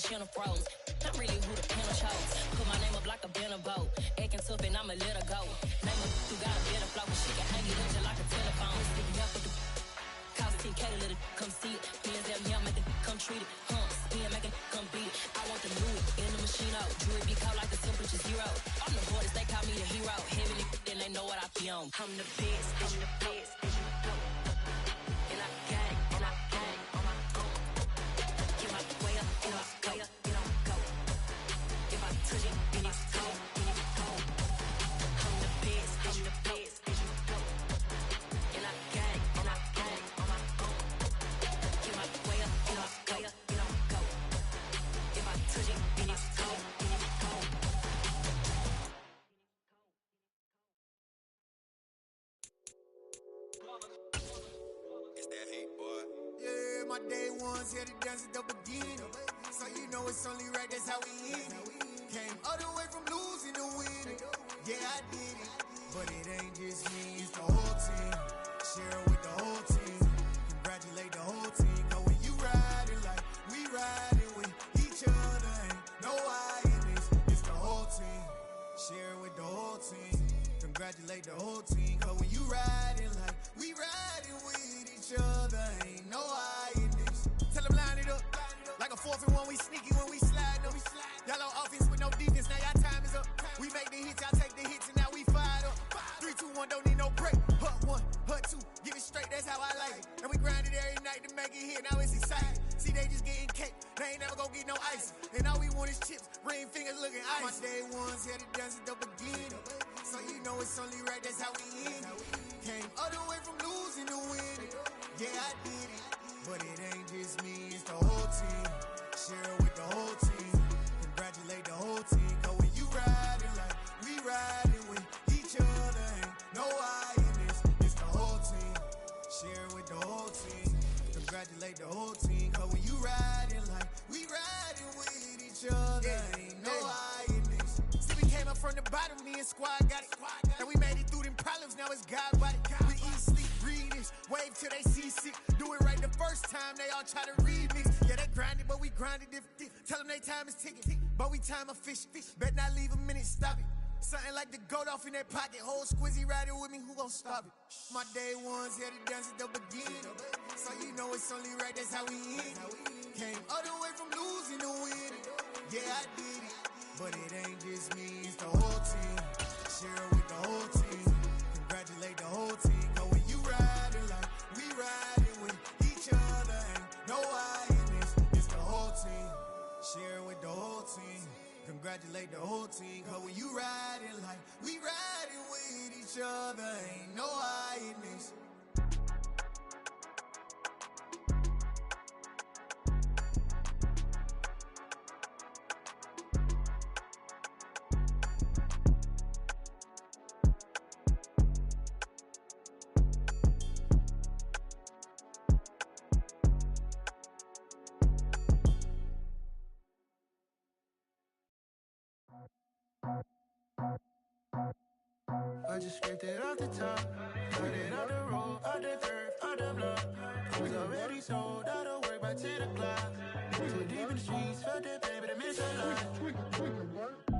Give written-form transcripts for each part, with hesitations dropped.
she on the froze. I'm really who the pen chose. Put my name up like a banner boat. Acting tough and I'ma let her go. Name her who got a better flow. She can hang it up just like a telephone. Stick up with the cost 10K to let it come see it. Me and them here make it come treat it. Spin make it come beat it. I want the new in the machine out. Jewelry be cold like the temperature 0. I'm the hardest, they call me the hero. Heavily, then they know what I be on. I'm the best, I'm the best, and you know. And I got it, and I got it on my own. Get my way up, and I way up, and I'll go. If I touch it, then it's cold, then it's cold. I'm the best, I'm the best, and you know. And I got it, and I got it on my own. Get my way up, and I way up, and I'll go. If I touch it, then it's cold, then it's cold. It's that hate, boy. Yeah, my day ones here to dance at the beginning. So you know it's only right, that's how we end it. Came all the way from losing to winning. Yeah, I did it. But it ain't just me, it's the whole team. Share it with the whole team. Congratulate the whole team. Cause when you riding like we riding with each other, ain't no I in this. It's the whole team. Share it with the whole team. Congratulate the whole team. Cause when you riding like we riding with each other, ain't no I in this. Tell them line it up. Like a 4th and 1, we sneaky when we slide them. Y'all on offense with no defense, now y'all time is up. We make the hits, y'all take the hits, and now we fired up. 3, 2, 1, don't need no break. Hut 1, hut 2, give it straight, that's how I like it. And we grind it every night to make it hit, now it's exciting. See, they just getting cake, they ain't never gonna get no ice. And all we want is chips, ring fingers looking ice. My day ones here to dance at the beginning. So you know it's only right, that's how we end it. Came all the way from losing to winning. Yeah, I did it. But it ain't just me, it's the whole team. Share it with the whole team. Congratulate the whole team. Cause when you riding like we riding with each other, ain't no I in this. It's the whole team. Share it with the whole team. Congratulate the whole team. Cause when you riding like we riding with each other, ain't no I in this. See, we came up from the bottom, me and squad got it. And we made it through them problems, now it's God body. We eat, sleep, breathe this. Wave till they seasick. Do it right the first time, they all try to remix. Yeah, they grinded, but we grinded different. Tell them they time is ticking, but we time a fish. Bet not leave a minute, stop it. Something like the goat off in their pocket. Whole squizzy riding with me, who gon' stop it? My day ones here to dance at the beginning. So you know it's only right, that's how we end it. Came all the way from losing to winning. Yeah, I did it. But it ain't just me, it's the whole team. Share it with the whole team. Congratulate the whole team. Cause when you riding like we riding with each other, ain't no I in this. It's the whole team. Share it with the whole team. Congratulate the whole team. Cause when you riding like we riding with each other, ain't no I in this. I just scraped it off the top, cut it off the road, off the turf, off the block. I was already sold, out of work by 10 o'clock. Too deep in the streets, felt that pain, but I miss a lot.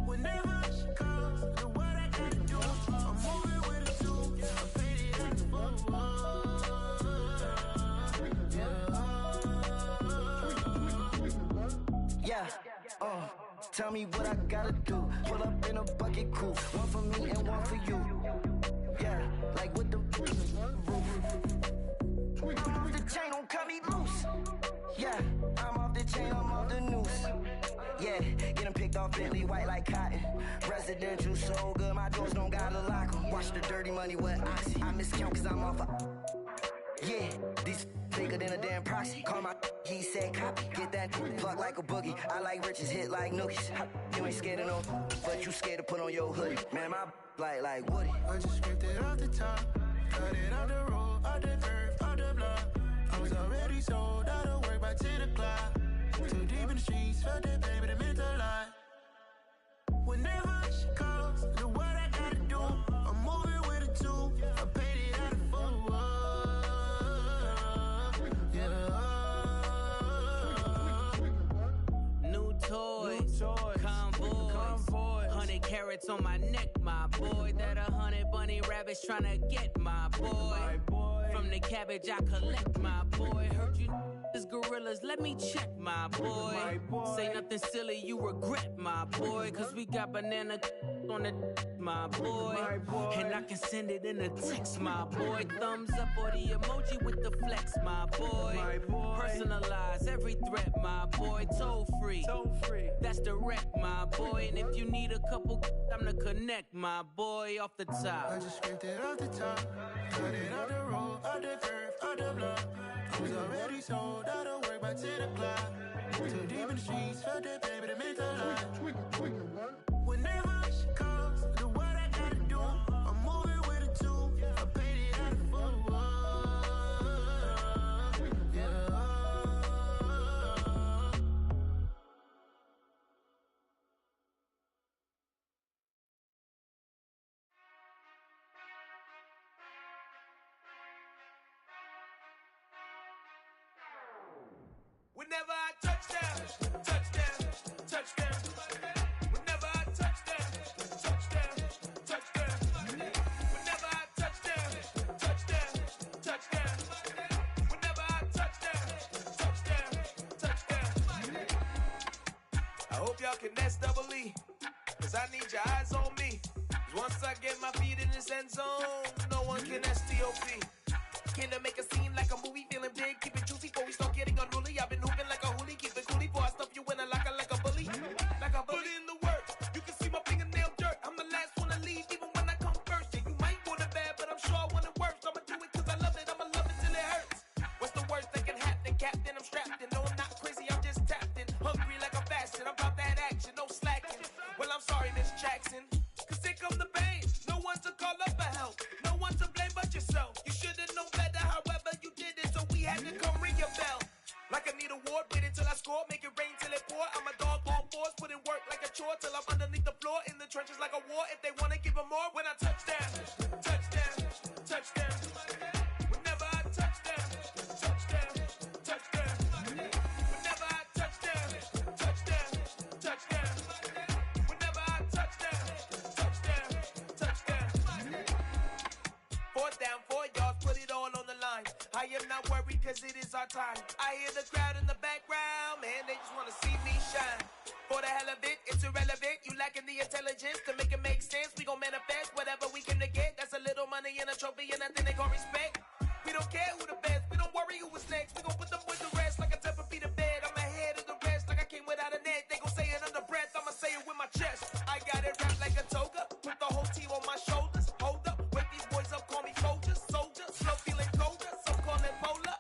Whenever she calls, the what I gotta do, I'm moving with a two, I paid it at the boat. Yeah, tell me what I gotta do. Pull up in a bucket coupe, one for me and one for you. Yeah, like with the roof. I'm off the chain, don't cut me loose. Yeah, I'm off the chain, I'm off the noose. Yeah, get 'em picked off Bentley, white like cotton. Residential so good, my doors don't gotta lock 'em. Watch the dirty money with oxy. I miscount cause I'm off a... Yeah, these bigger than a damn proxy. Call my he said copy. Get that plug like a boogie. I like riches, hit like nookies. You ain't scared of no, but you scared to put on your hoodie. Man, my like Woody. I just scraped it off the top, cut it off the road, off the turf, off the block. I was already sold, out of work by 10 o'clock. Too deep in the streets, felt that pain, but it meant a lot. Whenever she calls, the what I gotta do, I'm moving with a two, I paid it out of full. Yeah. New toys. Convoys. 100 carats on my neck, my boy. That 100 bunny rabbits tryna get my boy. From the cabbage I collect, my boy. Heard you is gorillas, let me check, my boy. Say nothing silly, you regret, my boy. Cause we got banana on the my boy. And I can send it in a text, my boy. Thumbs up or the emoji with the flex, my boy. Personalize every threat, my boy. Toll free. That's direct, my boy. And if you need a couple, I'm the connect, my boy. Off the top. I just scraped it off the top. Cut it out the road, out the curve, out the block. I was already sold out of work by 10 o'clock. Too deep in the streets, felt that baby to make a lot. Whenever she calls, do what I gotta do. I'm moving with a two. I paid it out of full. Yeah. Whenever I touch down, touchdown, touchdown. Whenever I touch down, touchdown, touchdown. Whenever I touch down, touchdown, touchdown. Whenever I touch down, touchdown, touchdown. I hope y'all can nest double E, cause I need your eyes on me. Once I get my feet in this end zone, no one can STOP. Can I make a scene like a movie, feeling big, keep it juicy before we start getting unruly. I've been hooping like a hoolie, keep it coolie before I stuff you in a locker like a bully. Like a bully in the work, you can see my fingernail dirt. I'm the last one to leave, even when I come first. Yeah, you might want it bad, but I'm sure I want it worse. I'ma do it cause I love it, I'ma love it till it hurts. What's the worst that can happen, Captain? I'm strapped in, no I'm not crazy, I'm just tapped in. Hungry like I'm fasting, I'm about that action, no slacking. Well, I'm sorry, Miss Jackson, cause here come the pain. No one to call up for help, no one to blame but yourself. You should've known better, however you did it, so we had to come ring your bell. Like I need a ward, wait until I score, make it rain till it pour. I'm a dog on fours, put in work like a chore till I'm underneath the floor, in the trenches like a war. If they wanna give them more, when I touch down, touchdown, touchdown. Whenever I touch down, touchdown, touchdown. Whenever I touch down, touchdown, touchdown. Whenever I touch down, touchdown, touchdown. 4th down, 4 yards, put it all on the line. I am not worried cause it is our time. I hear the crowd in the background, man, they just wanna see me shine. For the hell of it, it's irrelevant. You lacking the intelligence to make it make sense. We gon' manifest whatever we came to get. That's a little money and a trophy and nothing they call respect. We don't care who the best, we don't worry who was next. We gon' put them boys to rest like a 10 feet of bed. I'm ahead of the rest like I came without a net. They gon' say it under breath, I'ma say it with my chest. I got it wrapped like a toga, put the whole team on my shoulders. Hold up, wake these boys up, call me soldier, slow feeling colder, some call it polar.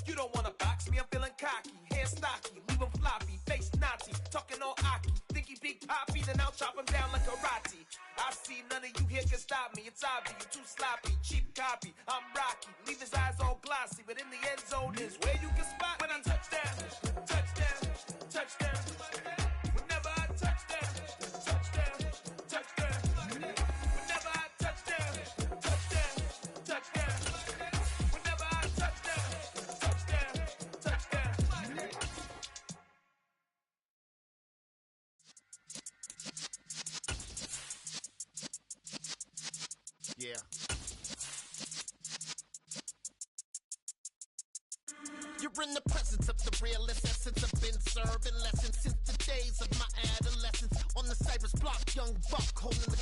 You don't wanna box me, I'm feeling cocky, hair stocky, leave him floppy, face naughty, talking all aki. Think he big poppy, then I'll chop him down like karate. I see none of you here can stop me, it's obvious, you too sloppy, cheap copy. I'm Rocky, leave his eyes all glossy, but in the end zone is where you can spot when I touch down, touchdown, touchdown. Whenever I touch down, touchdown, touchdown. Whenever I touch down, touchdown, touchdown. Whenever I touch down, touchdown, touchdown. Yeah. You're in the presence of the realest essence. I've been serving lessons since the days of my adolescence. On the Cypress block, young buck holding the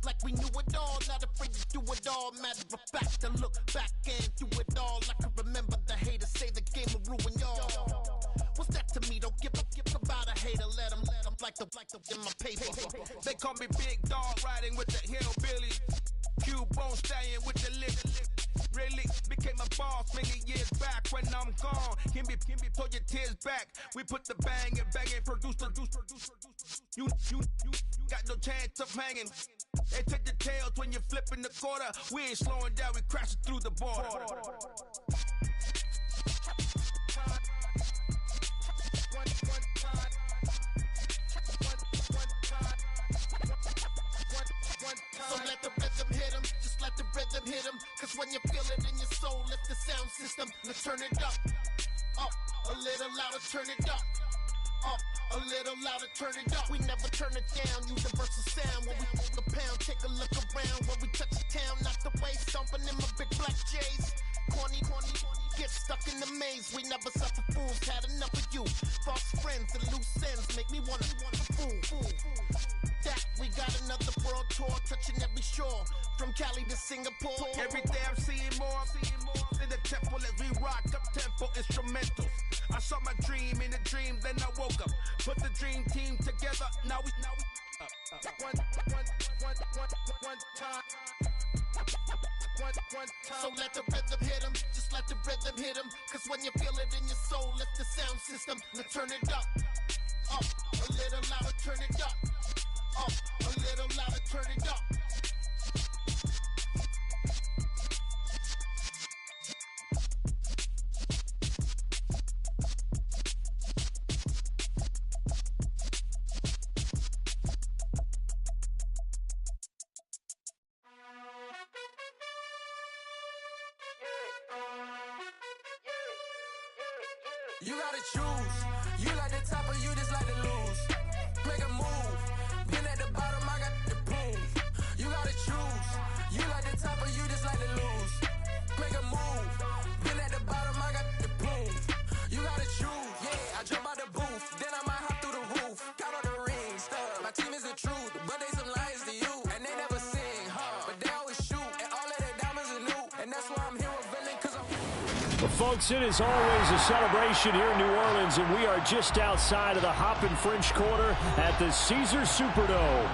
like we knew it all, not afraid to do it all. Matter of fact, to look back and do it all. I can remember the haters say the game will ruin y'all. What's that to me? Don't give about a hater. Let them like the in my paper. They call me Big Dog, riding with the hillbillies. Cubone staying with the lip. Really became a boss many years back. When I'm gone, can be pull your tears back. We put the bang and produce. You got no chance of hanging. They take the tails when you're flipping the quarter. We ain't slowing down, we crashing through the border. So let the rhythm hit him, just let the rhythm hit him. Cause when you feel it in your soul, lift the sound system. Now turn it up, a little louder, turn it up, A little louder, turn it up. We never turn it down. Universal sound when we the pound. Take a look around when we touch the town. Not the way stomping in my big black J's. Corny, get stuck in the maze. We never suffer fools. Had enough of you. False friends and loose ends make me wanna fool. That we got another world tour, touching every shore, from Cali to Singapore. Every day I'm seeing more in the temple as we rock up tempo instrumentals. I saw my dream in a dream, then I woke up. Put the dream team together. Now we one time. So let the rhythm hit 'em, just let the rhythm hit 'em. Cause when you feel it in your soul, lift the sound system. Now turn it up, a little louder, turn it up, a little louder, turn it up. You gotta choose. You like the top or you just like to lose. Make a move. Been at the bottom, I got the proof. You gotta choose. You like the top or you just like to lose. Make a move. Been at the bottom, I got the proof. You gotta choose. Yeah, I jump out the booth. Then I might hop through the roof. Count on the rings. My team is the truth, but they some liars to you. And they never sing, but they always shoot. And all of their diamonds are new. And that's why I'm here with Villain, cause I'm... Well, folks, it is always a celebration here in New Orleans, and we are just outside of the Hoppin' French Quarter at the Caesars Superdome.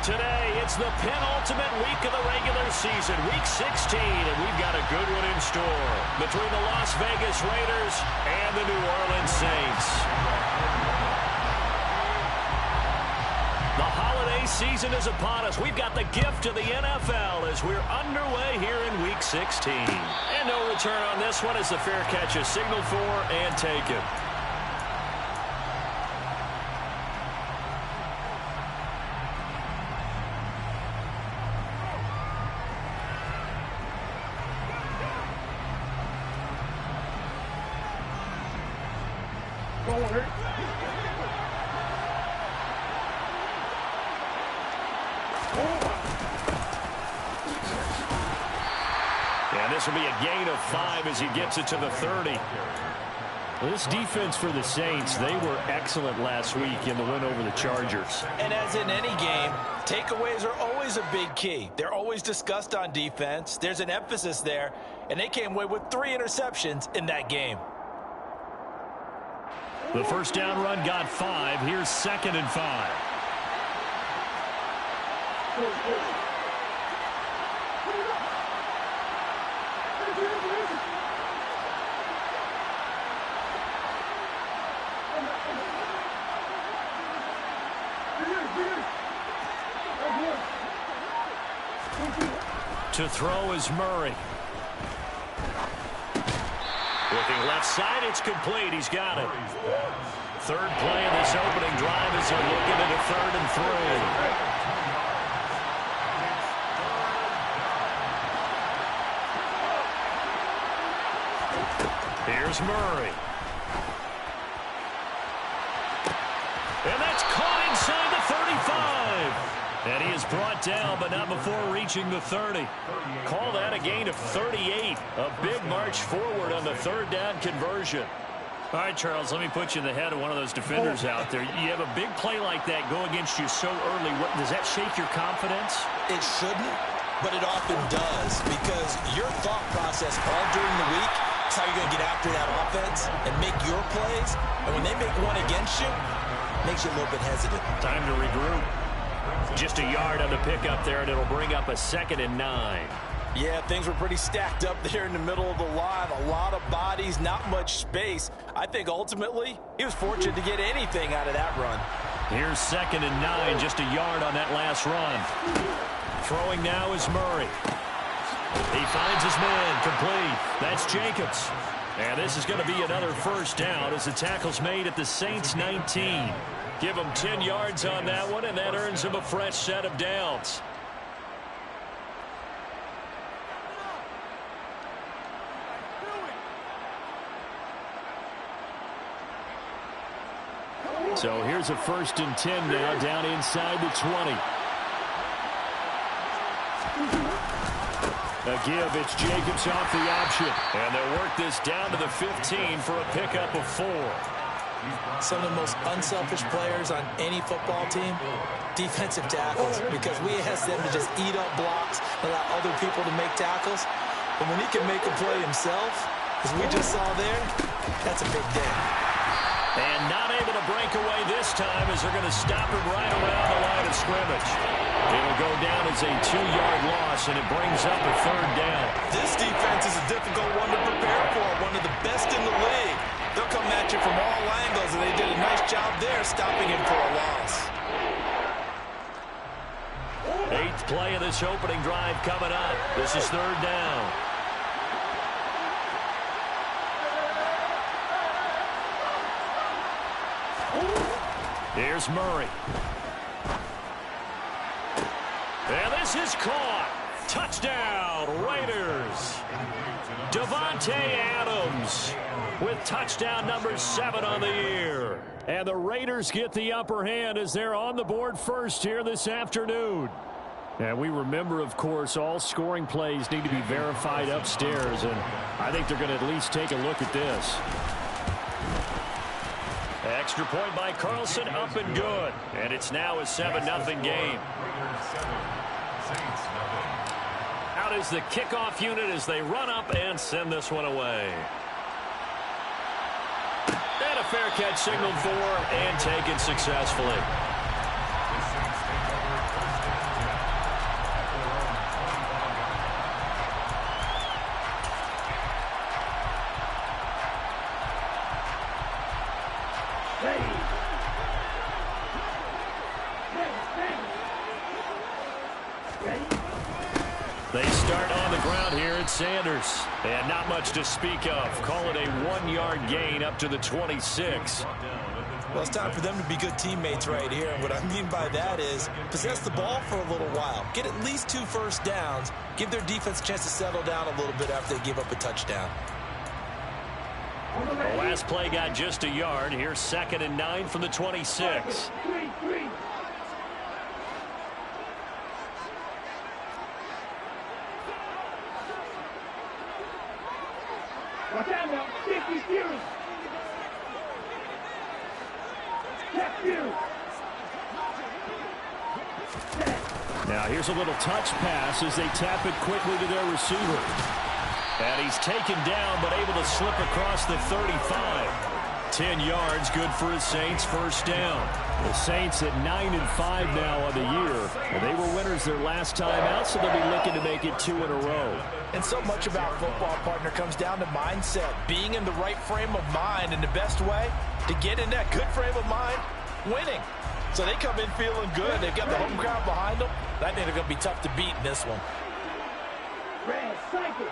Today, it's the penultimate week of the regular season, Week 16, and we've got a good one in store between the Las Vegas Raiders and the New Orleans Saints. The holiday season is upon us. We've got the gift of the NFL as we're underway here in Week 16. And no return on this one as the fair catch is signaled for and taken. And this will be a gain of 5 as he gets it to the 30. This defense for the Saints, they were excellent last week in the win over the Chargers. And as in any game, takeaways are always a big key. They're always discussed on defense. There's an emphasis there, and they came away with 3 interceptions in that game. The first down run got 5. Here's 2nd and 5. To throw is Murray. Looking left side, it's complete. He's got it. Third play of this opening drive as they're looking at a 3rd and 3. Here's Murray. And that's caught inside the 35. And he is brought down, but not before reaching the 30. Call that a gain of 38. A big march forward on the 3rd down conversion. All right, Charles, let me put you in the head of one of those defenders out there. You have a big play like that go against you so early. Does that shake your confidence? It shouldn't, but it often does, because your thought process all during the week is how you're going to get after that offense and make your plays. And when they make one against you, it makes you a little bit hesitant. Time to regroup. Just a yard on the pickup there, and it'll bring up a 2nd and 9. Yeah, things were pretty stacked up there in the middle of the line. A lot of bodies, not much space. I think ultimately he was fortunate to get anything out of that run. Here's 2nd and 9, just a yard on that last run. Throwing now is Murray. He finds his man, complete. That's Jacobs. And this is going to be another first down as the tackle's made at the Saints 19. Give him 10 yards on that one, and that earns him a fresh set of downs. So here's a 1st and 10 now down inside the 20. A give, it's Jacobs off the option. And they'll work this down to the 15 for a pickup of 4. Some of the most unselfish players on any football team, defensive tackles, because we ask them to just eat up blocks, allow other people to make tackles. But when he can make a play himself, as we just saw there, that's a big day. And not able to break away this time as they're going to stop him right around the line of scrimmage. It'll go down as a 2-yard loss, and it brings up a 3rd down. This defense is a difficult one to prepare for, one of the best in the league. They'll come at you from all angles, and they did a nice job there stopping him for a loss. 8th play of this opening drive coming up. This is 3rd down. Here's Murray. And this is caught. Touchdown, Raiders. Davante Adams with touchdown number 7 on the year. And the Raiders get the upper hand as they're on the board first here this afternoon. And we remember, of course, all scoring plays need to be verified upstairs. And I think they're going to at least take a look at this. Extra point by Carlson, up and good. And it's now a 7-0 game. Out is the kickoff unit as they run up and send this one away. And a fair catch signaled for and taken successfully. They start on the ground here at Sanders. And not much to speak of. Call it a 1-yard gain up to the 26. Well, it's time for them to be good teammates right here. And what I mean by that is possess the ball for a little while. Get at least 2 first downs. Give their defense a chance to settle down a little bit after they give up a touchdown. The last play got just a yard. Here's 2nd and 9 from the 26. Watch out now. Safety steering. Check you. Now here's a little touch pass as they tap it quickly to their receiver. And he's taken down but able to slip across the 35. 10 yards, good for his Saints, first down. The Saints at 9-5 now on the year. And they were winners their last time out, so they'll be looking to make it 2 in a row. And so much about football, partner, comes down to mindset. Being in the right frame of mind, and the best way to get in that good frame of mind, winning. So they come in feeling good. They've got the home crowd behind them. I think they're going to be tough to beat in this one. Red cycle.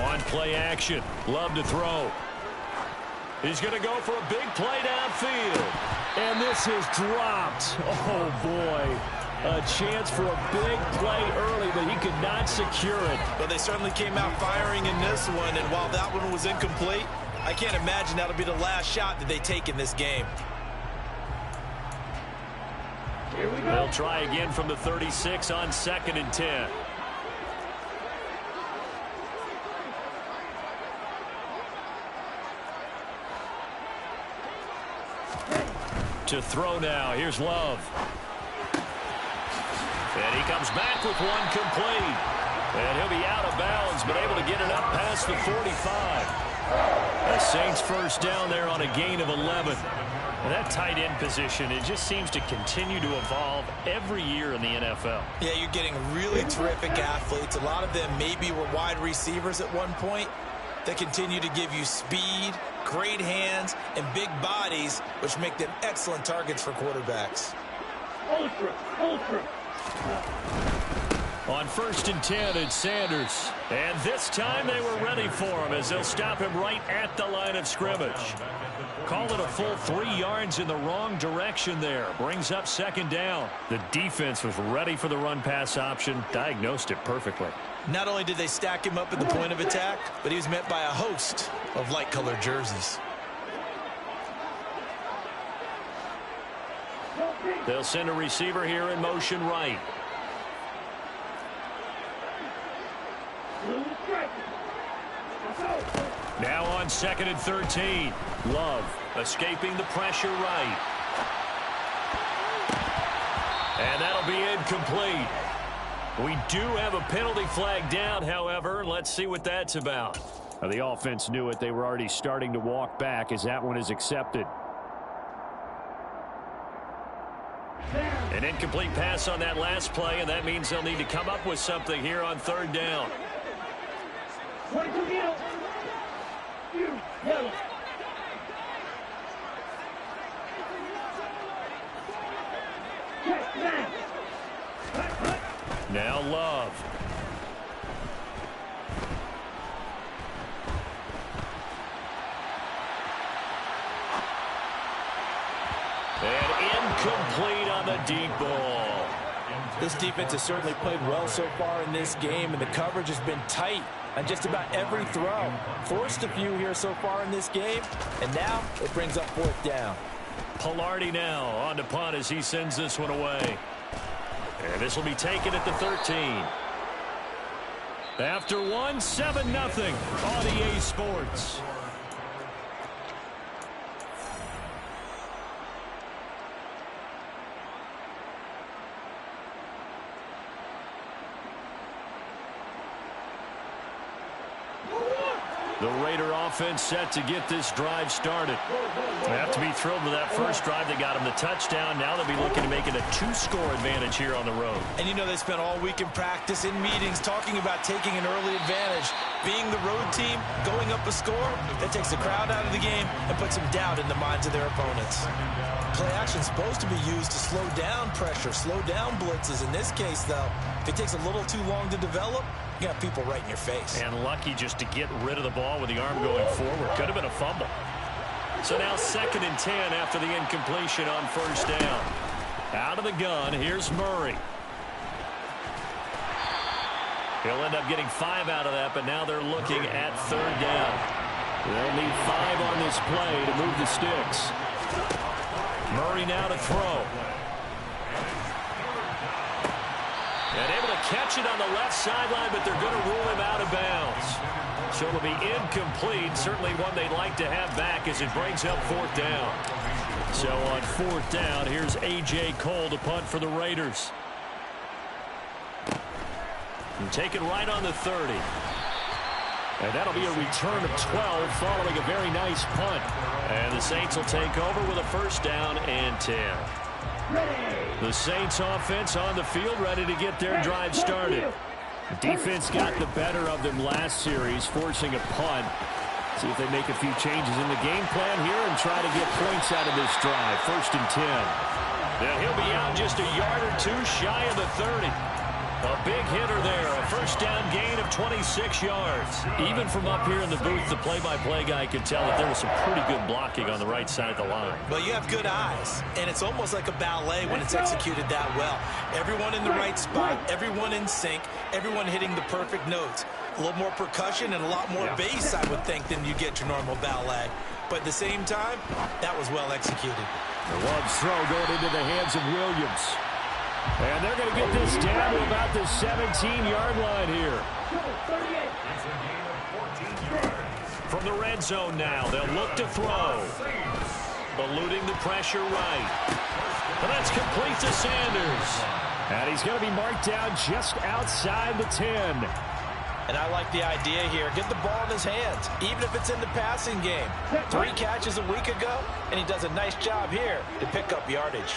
On play action. Love to throw. He's going to go for a big play downfield. And this is dropped. Oh, boy. A chance for a big play early, but he could not secure it. But they certainly came out firing in this one, and while that one was incomplete, I can't imagine that'll be the last shot that they take in this game. Here we go. They'll try again from the 36 on 2nd and 10. To throw now. Here's Love. And he comes back with one complete. And he'll be out of bounds, but able to get it up past the 45. The Saints first down there on a gain of 11. And that tight end position, it just seems to continue to evolve every year in the NFL. Yeah, you're getting really terrific athletes. A lot of them maybe were wide receivers at one point. They continue to give you speed, great hands, and big bodies, which make them excellent targets for quarterbacks. Ultra, ultra. On 1st and 10, it's Sanders. And this time they were ready for him as they'll stop him right at the line of scrimmage. Call it a full 3 yards in the wrong direction there. Brings up 2nd down. The defense was ready for the run-pass option. Diagnosed it perfectly. Not only did they stack him up at the point of attack, but he was met by a host of light-colored jerseys. They'll send a receiver here in motion right. Now on 2nd and 13. Love escaping the pressure right. And that'll be incomplete. We do have a penalty flag down, however. Let's see what that's about. The offense knew it. They were already starting to walk back as that one is accepted. An incomplete pass on that last play, and that means they'll need to come up with something here on 3rd down. Now Love. And incomplete on the deep ball. This defense has certainly played well so far in this game, and the coverage has been tight on just about every throw. Forced a few here so far in this game, and now it brings up 4th down. Pilardi now on to punt as he sends this one away. And this will be taken at the 13. After 1, 7-0 on EA Sports. The Raider offense set to get this drive started. They have to be thrilled with that first drive that got them the touchdown. Now they'll be looking to make it a 2-score advantage here on the road. And you know they spent all week in practice, in meetings, talking about taking an early advantage. Being the road team, going up a score, that takes the crowd out of the game and puts some doubt in the minds of their opponents. Play action is supposed to be used to slow down pressure, slow down blitzes. In this case, though, if it takes a little too long to develop, you got people right in your face. And lucky just to get rid of the ball with the arm going forward. Could have been a fumble. So now 2nd and 10 after the incompletion on 1st down. Out of the gun, here's Murray. He'll end up getting 5 out of that, but now they're looking at 3rd down. They'll need 5 on this play to move the sticks. Murray now to throw. And able to catch it on the left sideline, but they're going to rule him out of bounds. So it'll be incomplete. Certainly one they'd like to have back as it brings up 4th down. So on 4th down, here's A.J. Cole to punt for the Raiders. And take it right on the 30. And that'll be a return of 12 following a very nice punt. And the Saints will take over with a 1st down and 10. The Saints offense on the field ready to get their drive started. The defense got the better of them last series, forcing a punt. See if they make a few changes in the game plan here and try to get points out of this drive. 1st and 10. Now he'll be out just a yard or 2 shy of the 30. A big hitter there, a 1st down gain of 26 yards. Even from up here in the booth, the play-by-play guy could tell that there was some pretty good blocking on the right side of the line. Well, you have good eyes, and it's almost like a ballet when it's executed that well. Everyone in the right spot, everyone in sync, everyone hitting the perfect notes. A little more percussion and a lot more bass, I would think, than you get your normal ballet. But at the same time, that was well executed. The Love's throw going into the hands of Williams. And they're going to get this down to about the 17-yard line here. From the red zone now, they'll look to throw. Eluding the pressure right. And that's complete to Sanders. And he's going to be marked down just outside the 10. And I like the idea here. Get the ball in his hands, even if it's in the passing game. 3 catches a week ago, and he does a nice job here to pick up yardage.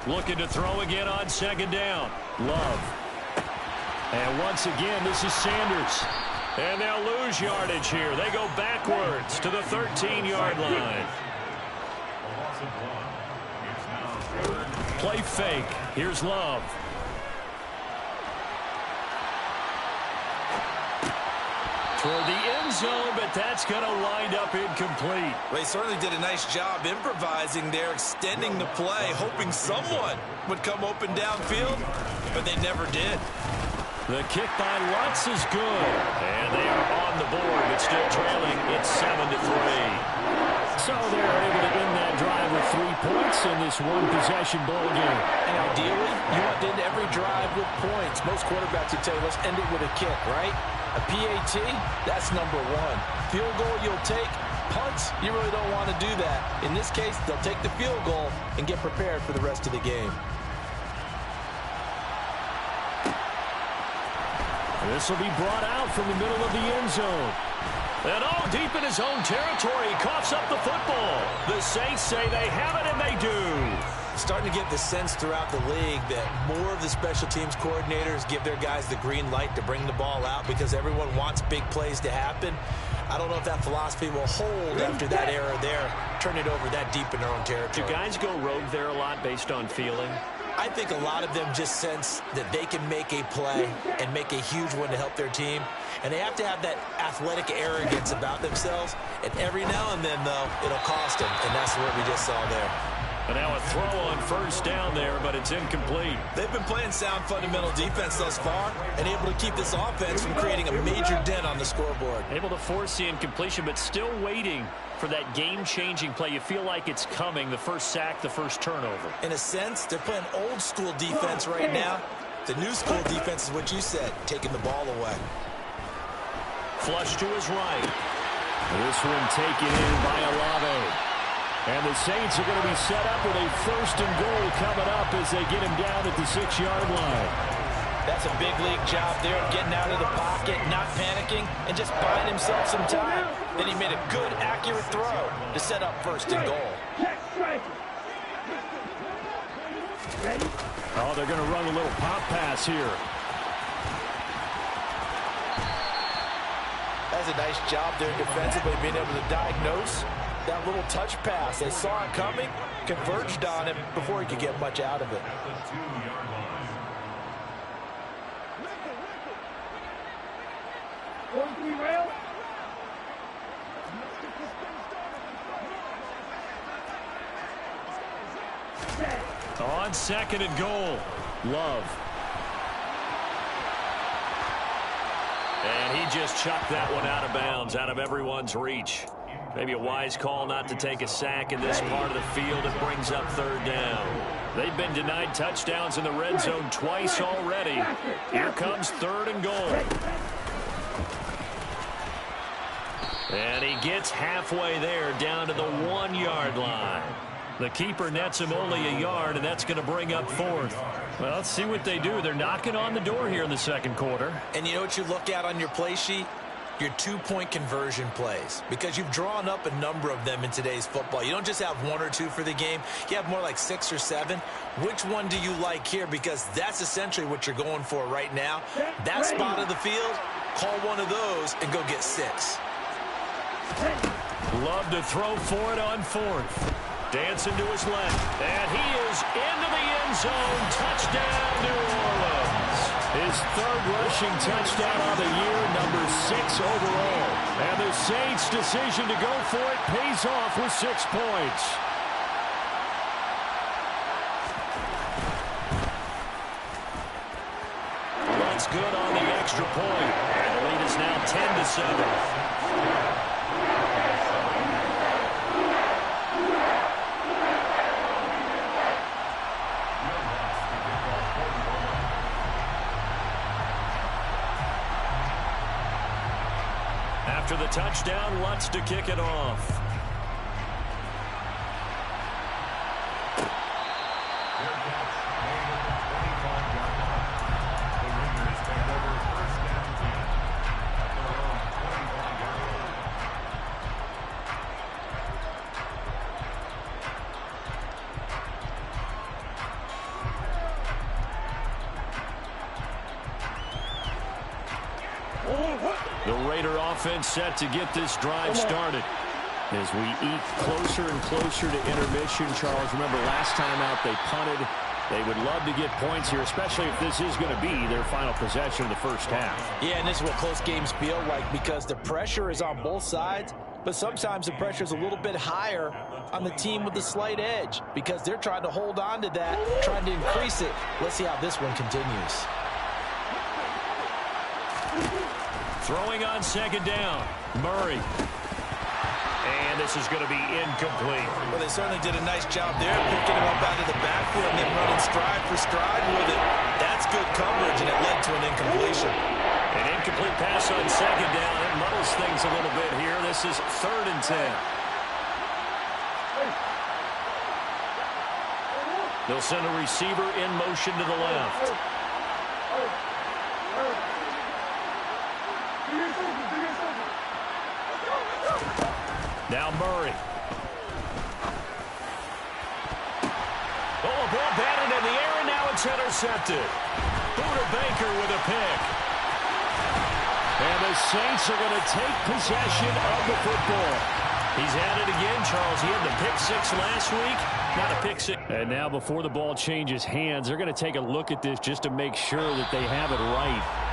Looking to throw again on 2nd down. Love. And once again, this is Sanders. And they'll lose yardage here. They go backwards to the 13-yard line. Play fake. Here's Love. toward the end zone, but that's going to wind up incomplete. They certainly did a nice job improvising there, extending the play, hoping someone would come open downfield, but they never did. The kick by Lutz is good. And they are on the board, but still trailing. It's 7-3. So they're able to end that drive with 3 points in this one-possession ball game. And ideally, you want to end every drive with points. Most quarterbacks would tell you, let's end it with a kick, right? A PAT, that's number 1. Field goal you'll take. Punts, you really don't want to do that. In this case, they'll take the field goal and get prepared for the rest of the game. This will be brought out from the middle of the end zone. And deep in his own territory, he coughs up the football. The Saints say they have it, and they do. Starting to get the sense throughout the league that more of the special teams coordinators give their guys the green light to bring the ball out because everyone wants big plays to happen. I don't know if that philosophy will hold after that error there, turn it over that deep in their own territory. Do guys go rogue there a lot based on feeling? I think a lot of them just sense that they can make a play and make a huge one to help their team. And they have to have that athletic arrogance about themselves. And every now and then, though, it'll cost them. And that's what we just saw there. And now a throw on first down there, but it's incomplete. They've been playing sound fundamental defense thus far and able to keep this offense from creating a major dent on the scoreboard. Able to force the incompletion, but still waiting for that game-changing play. You feel like it's coming, the first sack, the first turnover. In a sense, they're playing old-school defense right now. The new-school defense is what you said, taking the ball away. Flush to his right. This one taken in by Olave. And the Saints are going to be set up with a 1st and goal coming up as they get him down at the 6-yard line. That's a big league job there of getting out of the pocket, not panicking, and just buying himself some time. Then he made a good, accurate throw to set up 1st and goal. Oh, they're going to run a little pop pass here. That's a nice job there defensively, being able to diagnose that little touch pass. They saw it coming, converged on him before he could get much out of it. On 2nd and goal, Love. And he just chucked that one out of bounds, out of everyone's reach. Maybe a wise call not to take a sack in this part of the field. It brings up 3rd down. They've been denied touchdowns in the red zone twice already. Here comes 3rd and goal. And he gets halfway there, down to the 1-yard line. The keeper nets him only a yard, and that's going to bring up 4th. Well, let's see what they do. They're knocking on the door here in the 2nd quarter. And you know what you look at on your play sheet? Your 2-point conversion plays, because you've drawn up a number of them in today's football. You don't just have 1 or 2 for the game. You have more like 6 or 7. Which one do you like here? Because that's essentially what you're going for right now. That spot of the field, call one of those and go get 6. Love to throw for it on 4th. Dancing to his left, and he is into the end zone. Touchdown, New Orleans. His 3rd rushing touchdown of the year, number 6 overall. And the Saints' decision to go for it pays off with 6 points. That's good on the extra point. And the lead is now 10-7. After the touchdown, Lutz to kick it off. The Raider offense set to get this drive started. As we eat closer and closer to intermission, Charles, remember last time out they punted They would love to get points here, especially if this is going to be their final possession of the first half. Yeah, and this is what close games feel like because the pressure is on both sides, but sometimes the pressure is a little bit higher on the team with the slight edge because they're trying to hold on to that, trying to increase it. Let's see how this one continues. Throwing on second down, Murray. And this is going to be incomplete. Well, they certainly did a nice job there, picking him up out of the backfield and then running stride for stride with it. That's good coverage, and it led to an incompletion. An incomplete pass on second down. It muddles things a little bit here. This is 3rd and 10. They'll send a receiver in motion to the left. Now Murray. Oh, a ball batted in the air, and now it's intercepted. Buda Baker with a pick. And the Saints are going to take possession of the football. He's at it again, Charles. He had the pick 6 last week. Not a pick 6. And now before the ball changes hands, they're going to take a look at this just to make sure that they have it right.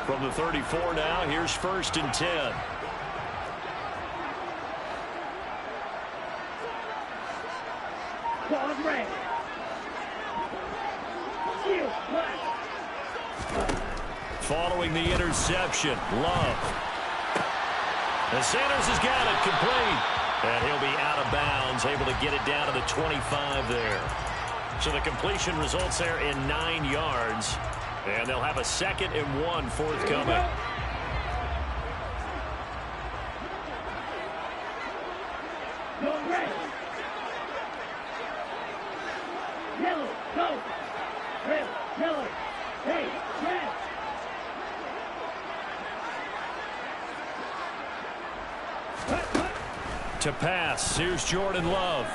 From the 34 now, here's 1st and 10. Following the interception, Love. And Sanders has got it complete. And he'll be out of bounds, able to get it down to the 25 there. So the completion results there in 9 yards. And they'll have a 2nd and 1 forthcoming. To pass, here's Jordan Love.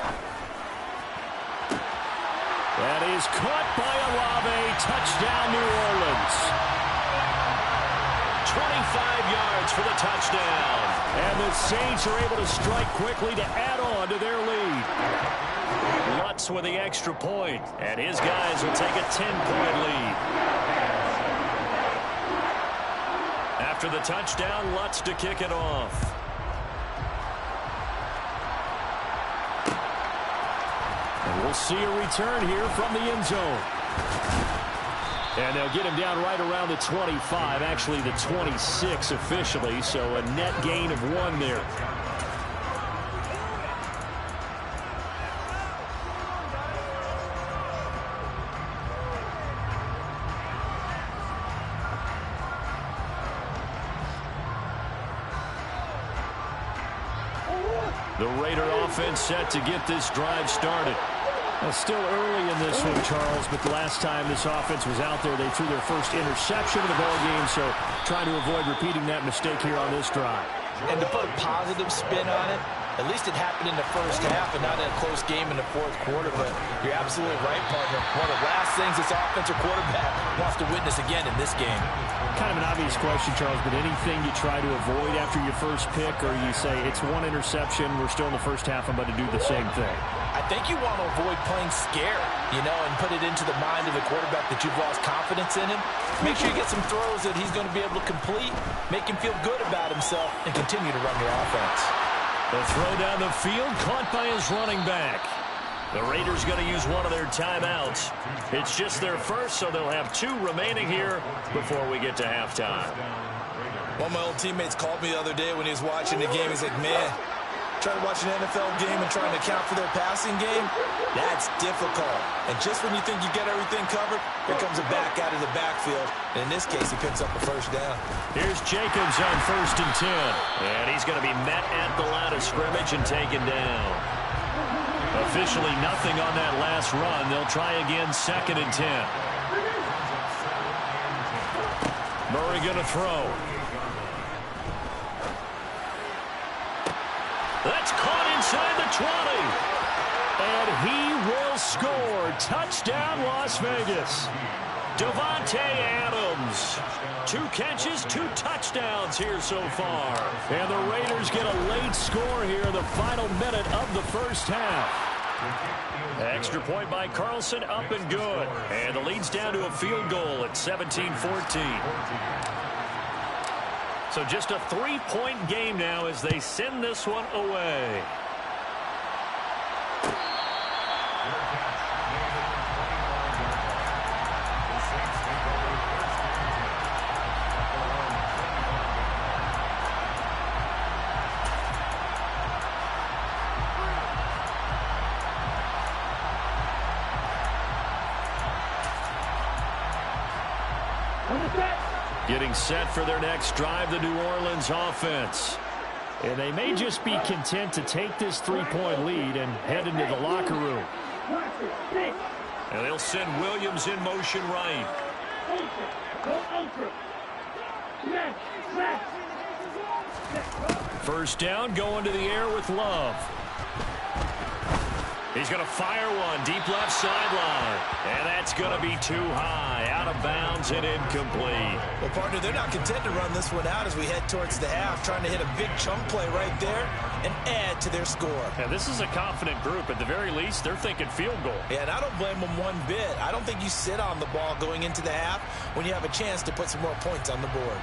That is caught by Olave. Touchdown, New Orleans. 25 yards for the touchdown. And the Saints are able to strike quickly to add on to their lead. Lutz with the extra point, and his guys will take a 10-point lead. After the touchdown, Lutz to kick it off. We'll see a return here from the end zone. And they'll get him down right around the 25, actually the 26 officially, so a net gain of 1 there. The Raider offense set to get this drive started. Well, still early in this one, Charles, but the last time this offense was out there, they threw their first interception of the ballgame, so trying to avoid repeating that mistake here on this drive. And to put a positive spin on it, at least it happened in the first half and not in a close game in the 4th quarter, but you're absolutely right, partner. One of the last things this offensive quarterback wants to witness again in this game. Kind of an obvious question, Charles, but anything you try to avoid after your first pick, or you say it's 1 interception, we're still in the first half, I'm about to do the same thing? I think you want to avoid playing scared, and put it into the mind of the quarterback that you've lost confidence in him. Make sure you get some throws that he's going to be able to complete, make him feel good about himself, and continue to run your offense. The throw down the field, caught by his running back. The Raiders going to use one of their timeouts. It's just their first, so they'll have 2 remaining here before we get to halftime. One of my old teammates called me the other day when he was watching the game. He's like, man, trying to watch an NFL game and trying to account for their passing game, that's difficult. And just when you think you get everything covered, here comes a back out of the backfield. And in this case, he picks up a first down. Here's Jacobs on 1st and 10. And he's going to be met at the line of scrimmage and taken down. Officially nothing on that last run. They'll try again 2nd and 10. Murray going to throw. will score. Touchdown, Las Vegas. Davante Adams. 2 catches, 2 touchdowns here so far. And the Raiders get a late score here in the final minute of the first half. Extra point by Carlson, up and good. And the lead's down to a field goal at 17-14. So just a 3-point game now as they send this one away. Getting set for their next drive, the New Orleans offense. And they may just be content to take this 3-point lead and head into the locker room. And they'll send Williams in motion right. First down, going to the air with Love. He's going to fire one deep left sideline. And that's going to be too high. Out of bounds and incomplete. Well, partner, they're not content to run this one out as we head towards the half, trying to hit a big chunk play right there and add to their score. Yeah, this is a confident group. At the very least, they're thinking field goal. Yeah, and I don't blame them one bit. I don't think you sit on the ball going into the half when you have a chance to put some more points on the board.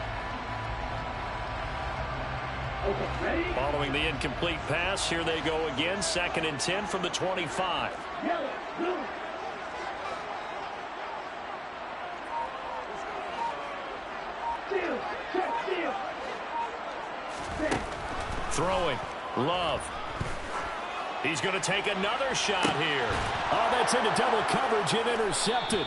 Following the incomplete pass, here they go again. 2nd and 10 from the 25. Throwing. Love. He's going to take another shot here. Oh, that's into double coverage and intercepted.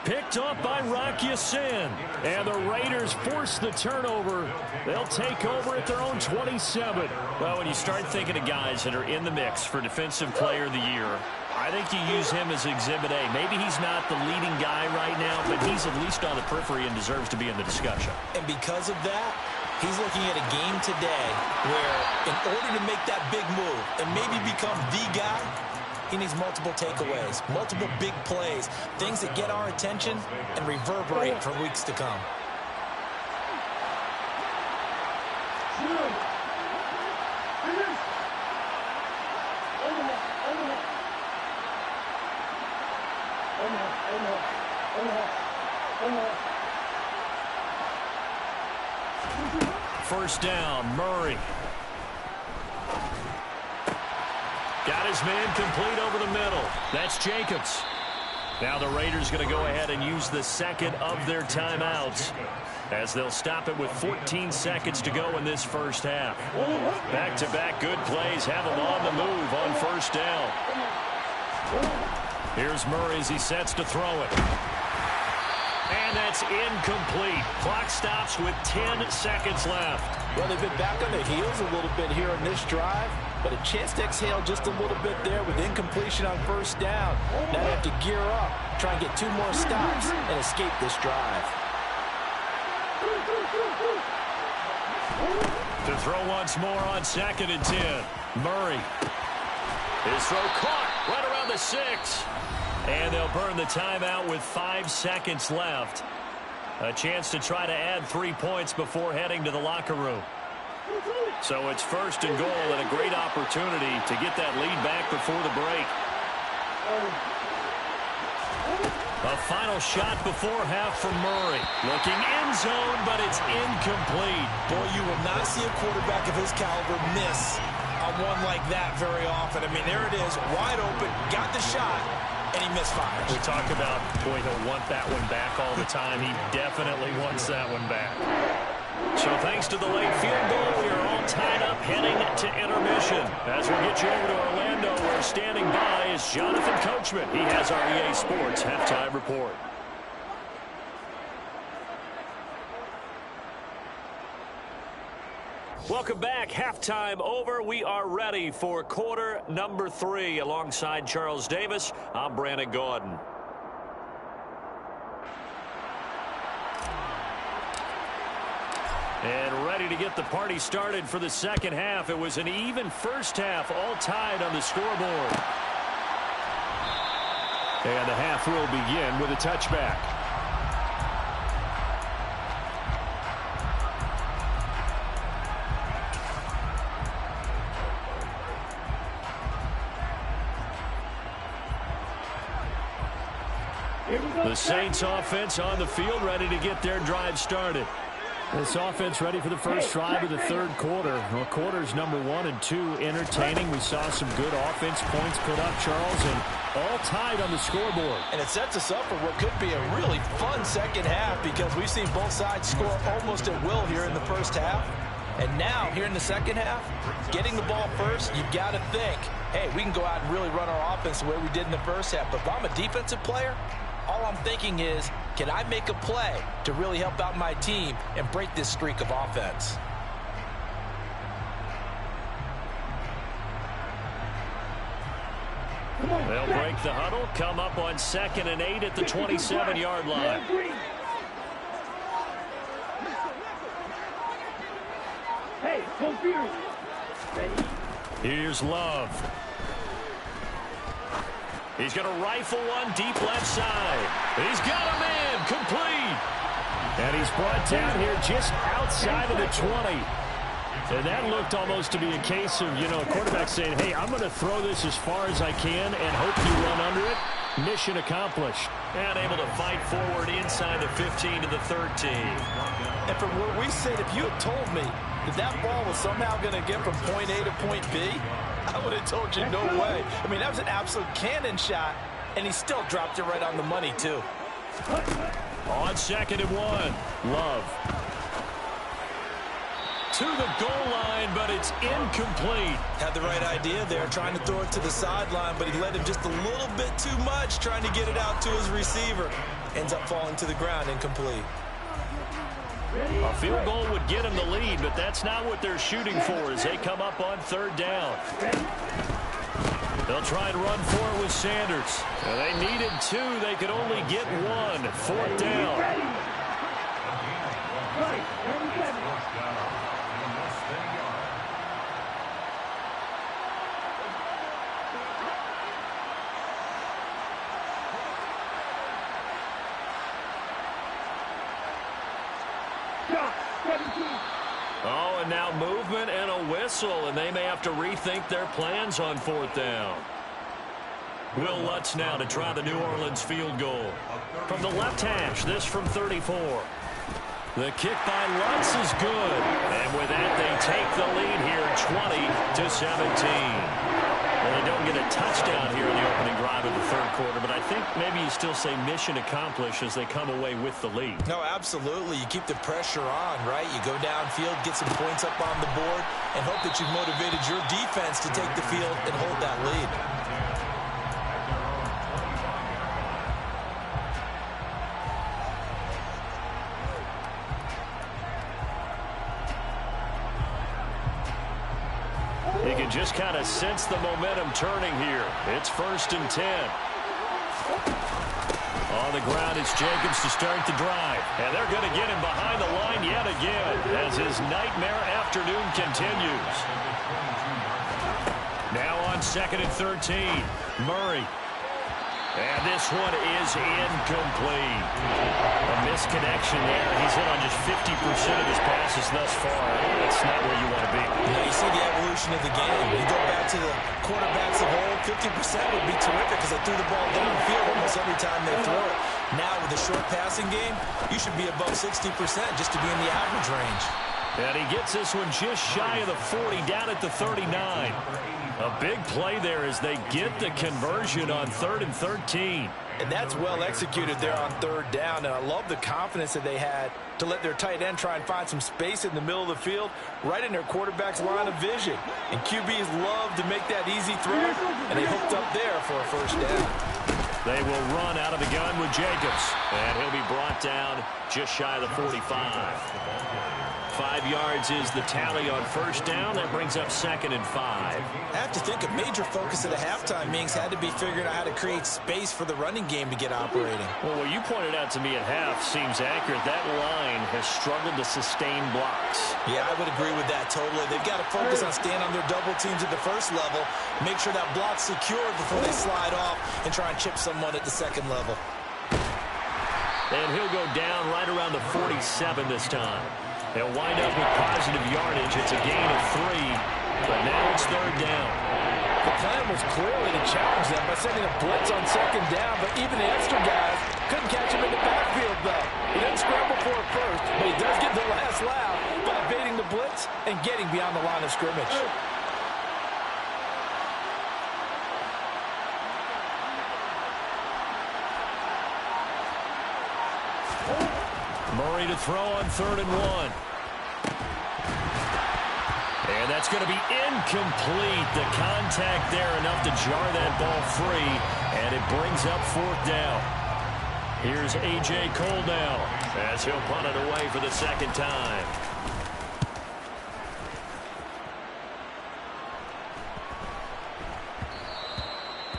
Picked off by Rock Ya-Sin. And the Raiders force the turnover. They'll take over at their own 27. Well, when you start thinking of guys that are in the mix for Defensive Player of the Year, I think you use him as Exhibit A. Maybe he's not the leading guy right now, but he's at least on the periphery and deserves to be in the discussion. And because of that, he's looking at a game today where in order to make that big move and maybe become the guy, he needs multiple takeaways, multiple big plays, things that get our attention and reverberate for weeks to come. First down, Murray. Got his man complete over the middle. That's Jacobs. Now the Raiders going to go ahead and use the second of their timeouts as they'll stop it with 14 seconds to go in this first half. Back-to-back good plays have them on the move on first down. Here's Murray as he sets to throw it. And that's incomplete. Clock stops with 10 seconds left. Well, they've been back on their heels a little bit here on this drive, but a chance to exhale just a little bit there with incompletion on first down. Now they have to gear up, try and get 2 more stops, and escape this drive. To throw once more on 2nd and 10. Murray. His throw caught right around the 6. And they'll burn the timeout with 5 seconds left. A chance to try to add 3 points before heading to the locker room. So it's 1st and goal and a great opportunity to get that lead back before the break. A final shot before half from Murray. Looking end zone, but it's incomplete. Boy, you will not see a quarterback of his caliber miss on one like that very often. I mean, there it is, wide open, got the shot, and he misfires. We talk about, boy, he'll want that one back all the time. He definitely wants that one back. So thanks to the late field goal, we are all tied up heading to intermission. As we get you over to Orlando, where standing by is Jonathan Coachman. He has our EA Sports Halftime Report. Welcome back. Halftime over. We are ready for quarter number 3. Alongside Charles Davis, I'm Brandon Gaudin. And ready to get the party started for the second half. It was an even first half, all tied on the scoreboard. And the half will begin with a touchback. The Saints offense on the field, ready to get their drive started. This offense ready for the first drive of the third quarter. Well, quarters number 1 and 2 entertaining. We saw some good offense points put up, Charles, and all tied on the scoreboard. And it sets us up for what could be a really fun second half because we've seen both sides score almost at will here in the first half. And now, here in the second half, getting the ball first, you've got to think, hey, we can go out and really run our offense the way we did in the first half. But if I'm a defensive player, all I'm thinking is, can I make a play to really help out my team and break this streak of offense? They'll break the huddle, come up on 2nd and 8 at the 27-yard line. Hey, confused. Here's Love. He's going to rifle one deep left side. He's got him in, complete. And he's brought down here just outside of the 20. And that looked almost to be a case of, a quarterback saying, hey, I'm going to throw this as far as I can and hope you run under it. Mission accomplished. And able to fight forward inside the 15 to the 13. And from where we sit, if you had told me that ball was somehow going to get from point A to point B, I would have told you no way. I mean, that was an absolute cannon shot, and he still dropped it right on the money, too. On 2nd and 1, Love. To the goal line, but it's incomplete. Had the right idea there, trying to throw it to the sideline, but he led him just a little bit too much, trying to get it out to his receiver. Ends up falling to the ground, incomplete. A field goal would get him the lead, but that's not what they're shooting for as they come up on 3rd down. They'll try and run for it with Sanders. Now, they needed 2. They could only get 1. 4th down. Oh, and now movement and a whistle, and they may have to rethink their plans on 4th down. Will Lutz now to try the New Orleans field goal. From the left hash, this from 34. The kick by Lutz is good. And with that, they take the lead here 20-17. Well, they don't get a touchdown here in the opening drive of the third quarter, but I think maybe you still say mission accomplished as they come away with the lead. No, absolutely. You keep the pressure on, right? You go downfield, get some points up on the board, and hope that you've motivated your defense to take the field and hold that lead. You can just kind of sense the momentum turning here. It's 1st and 10. On the ground, it's Jacobs to start the drive. And they're going to get him behind the line yet again as his nightmare afternoon continues. Now on 2nd and 13, Murray. And this one is incomplete. A misconnection there. He's hit on just 50% of his passes thus far. That's not where you want to be. You see the evolution of the game. You go back to the quarterbacks of old, 50% would be terrific because they threw the ball downfield almost every time they throw it. Now with the short passing game, you should be above 60% just to be in the average range. And he gets this one just shy of the 40, down at the 39. A big play there as they get the conversion on 3rd and 13. And that's well executed there on 3rd down. And I love the confidence that they had to let their tight end try and find some space in the middle of the field, right in their quarterback's line of vision. And QBs love to make that easy throw, and they hooked up there for a 1st down. They will run out of the gun with Jacobs. And he'll be brought down just shy of the 45. 5 yards is the tally on first down. That brings up 2nd and 5. I have to think a major focus of the halftime meetings had to be figuring out how to create space for the running game to get operating. Well, what you pointed out to me at half seems accurate. That line has struggled to sustain blocks. Yeah, I would agree with that totally. They've got to focus on staying on their double teams at the first level, make sure that block's secured before they slide off and try and chip someone at the second level. And he'll go down right around the 47 this time. They'll wind up with positive yardage. It's a gain of 3, but now it's 3rd down. The plan was clearly to challenge them by sending a blitz on 2nd down, but even the extra guys couldn't catch him in the backfield, though. He didn't scramble for it first, but he does get the last laugh by evading the blitz and getting beyond the line of scrimmage. Murray to throw on 3rd and 1. And that's going to be incomplete. The contact there enough to jar that ball free, and it brings up 4th down. Here's A.J. Cole now as he'll punt it away for the 2nd time.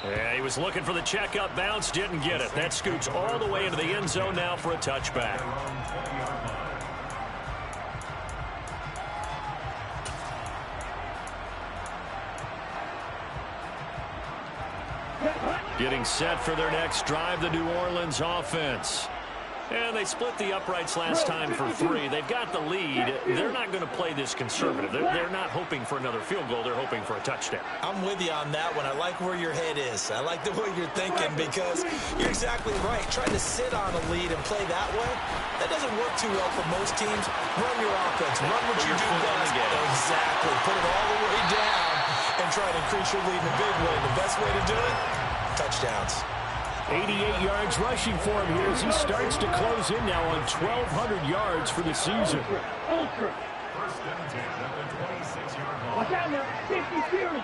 Yeah, he was looking for the checkup bounce, didn't get it. That scoots all the way into the end zone now for a touchback. Getting set for their next drive, the New Orleans offense. And they split the uprights last time for 3. They've got the lead. They're not going to play this conservative. They're not hoping for another field goal. They're hoping for a touchdown. I'm with you on that one. I like where your head is. I like the way you're thinking because you're exactly right. Trying to sit on a lead and play that way, that doesn't work too well for most teams. Run your offense. Run what you do best. Exactly. Put it all the way down and try to increase your lead in a big way. The best way to do it, touchdowns. 88 yards rushing for him here as he starts to close in now on 1,200 yards for the season. Watch out now, 50 Fury.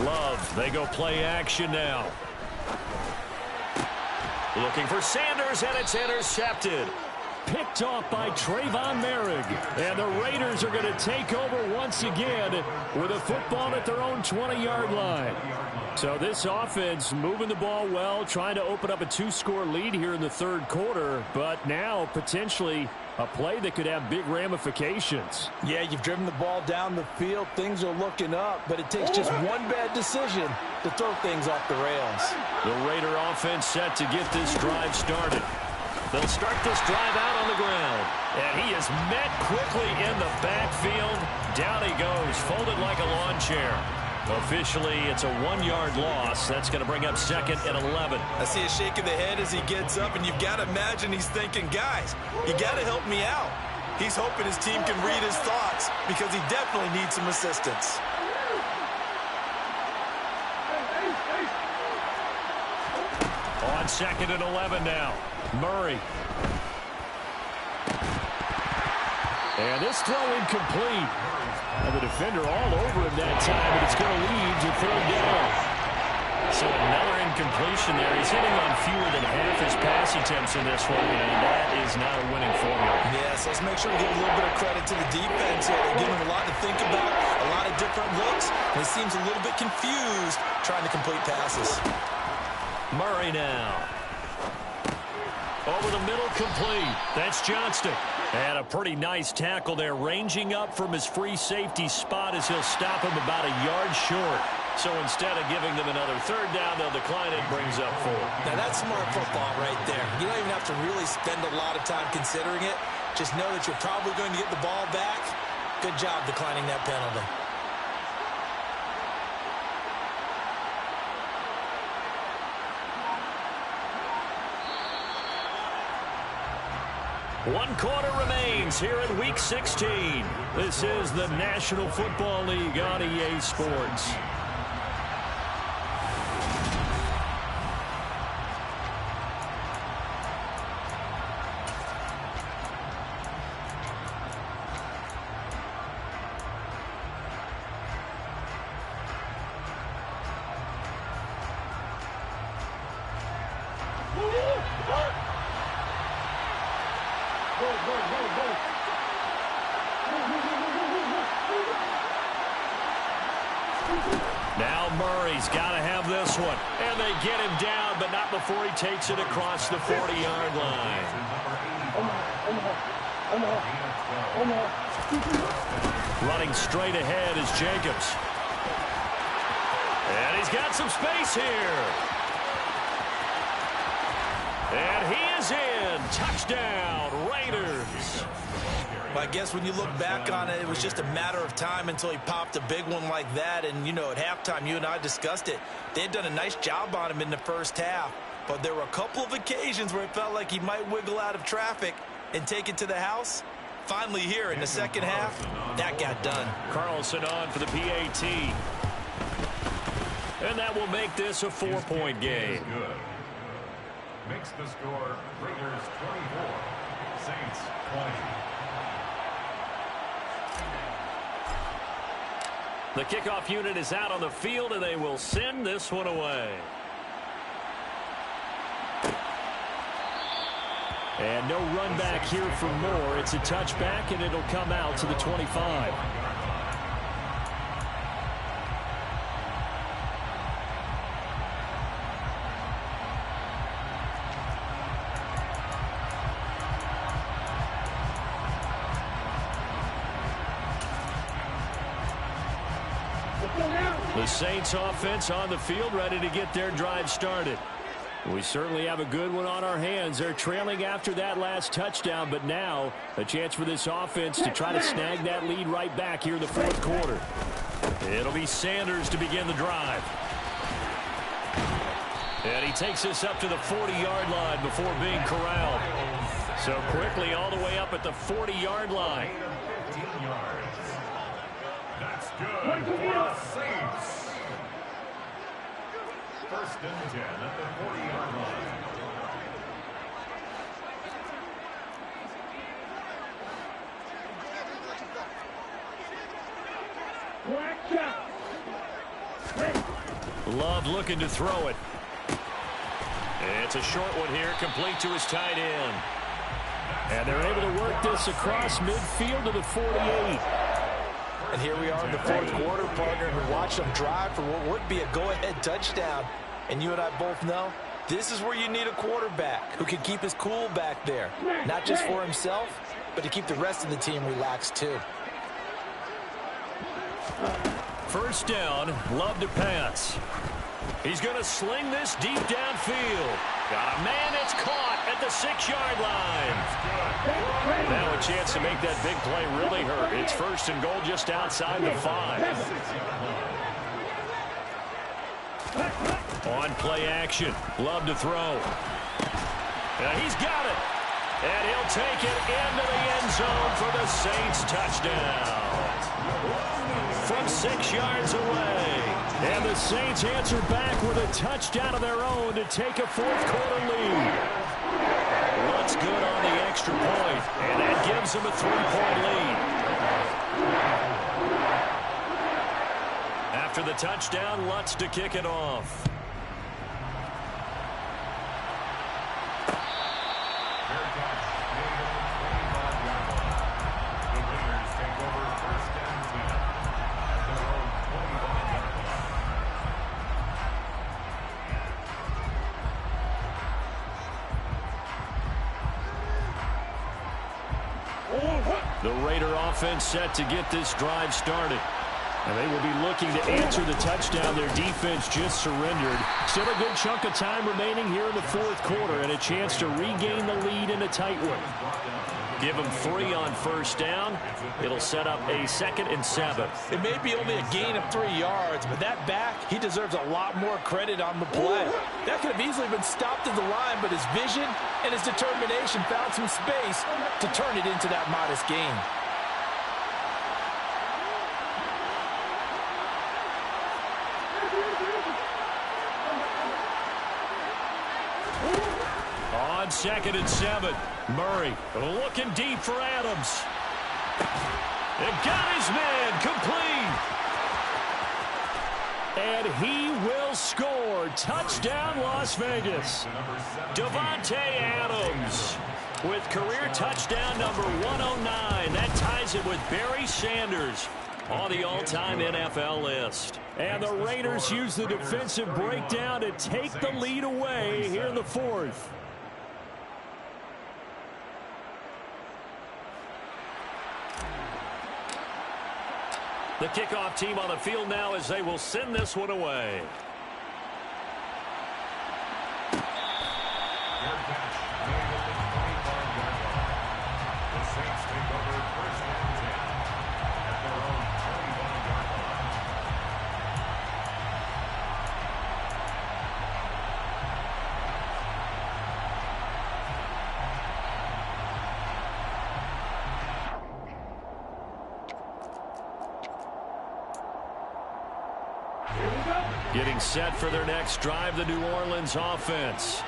Love, they go play action now. Looking for Sanders, and it's intercepted. Picked off by Trayvon Merrick. And the Raiders are going to take over once again with a football at their own 20-yard line. So this offense moving the ball well, trying to open up a 2-score lead here in the 3rd quarter, but now potentially a play that could have big ramifications. Yeah, you've driven the ball down the field. Things are looking up, but it takes just one bad decision to throw things off the rails. The Raider offense set to get this drive started. They'll start this drive out on the ground. And he is met quickly in the backfield. Down he goes, folded like a lawn chair. Officially, it's a 1-yard loss. That's going to bring up 2nd and 11. I see a shake of the head as he gets up, and you've got to imagine he's thinking, guys, you got to help me out. He's hoping his team can read his thoughts because he definitely needs some assistance. On 2nd and 11 now. Murray. And this throw incomplete. And the defender all over him that time, but it's going to lead to 3rd down. So another incompletion there. He's hitting on fewer than half his pass attempts in this one, and that is not a winning formula. Yes, let's make sure we give a little bit of credit to the defense here. They're giving him a lot to think about, a lot of different looks, and he seems a little bit confused trying to complete passes. Murray now. Over the middle, complete. That's Johnston. And a pretty nice tackle there, ranging up from his free safety spot as he'll stop him about a yard short. So instead of giving them another 3rd down, they'll decline it, brings up 4. Now that's smart football right there. You don't even have to really spend a lot of time considering it. Just know that you're probably going to get the ball back. Good job declining that penalty. One quarter remains here in Week 16. This is the National Football League on EA Sports. Now Murray's got to have this one. And they get him down, but not before he takes it across the 40-yard line. Running straight ahead is Jacobs. And he's got some space here. And he is in. Touchdown, Raiders. Well, I guess when you look back on it, it was just a matter of time until he popped a big one like that. And, you know, at halftime, you and I discussed it. They had done a nice job on him in the first half. But there were a couple of occasions where it felt like he might wiggle out of traffic and take it to the house. Finally here in the second half, that got done. Carlson on for the PAT. And that will make this a 4-point game. Good. Makes the score Raiders 24, Saints 20. The kickoff unit is out on the field, and they will send this one away. And no run back here for Moore. It's a touchback, and it'll come out to the 25. The Saints offense on the field, ready to get their drive started. We certainly have a good one on our hands. They're trailing after that last touchdown, but now a chance for this offense to try to snag that lead right back here in the fourth quarter. It'll be Sanders to begin the drive. And he takes us up to the 40-yard line before being corralled. So quickly all the way up at the 40-yard line. 15 yards. That's good for the Saints. First and 10 at the 40-yard line. Love looking to throw it. It's a short one here, complete to his tight end. And they're able to work this across midfield to the 48. And here we are in the fourth quarter, partner, and watch them drive for what would be a go-ahead touchdown. And you and I both know this is where you need a quarterback who can keep his cool back there. Not just for himself, but to keep the rest of the team relaxed too. First down, Love to pass. He's going to sling this deep downfield. Got a man that's caught at the 6-yard line. Now a chance to make that big play really hurt. It's first and goal just outside the 5. On play action, Love to throw. He's got it. And he'll take it into the end zone for the Saints touchdown. From 6 yards away. And the Saints answer back with a touchdown of their own to take a fourth quarter lead. Lutz good on the extra point, and that gives them a 3-point lead. After the touchdown, Lutz to kick it off. The Raider offense set to get this drive started. And they will be looking to answer the touchdown their defense just surrendered. Still a good chunk of time remaining here in the fourth quarter and a chance to regain the lead in a tight one. Give them 3 on first down. It'll set up a 2nd and 7. It may be only a gain of 3 yards, but that back, he deserves a lot more credit on the play. That could have easily been stopped at the line, but his vision and his determination found some space to turn it into that modest gain. On 2nd and 7, Murray looking deep for Adams. And got his man complete. And he will score. touchdown, Las Vegas. Davante Adams with career touchdown number 109. That ties it with Barry Sanders on the all-time NFL list. And the Raiders use the defensive breakdown to take the lead away here in the fourth. The kickoff team on the field now as they will send this one away. The Saints take over first and 10 at their own 25-yard line. Getting set for their next drive, the New Orleans offense.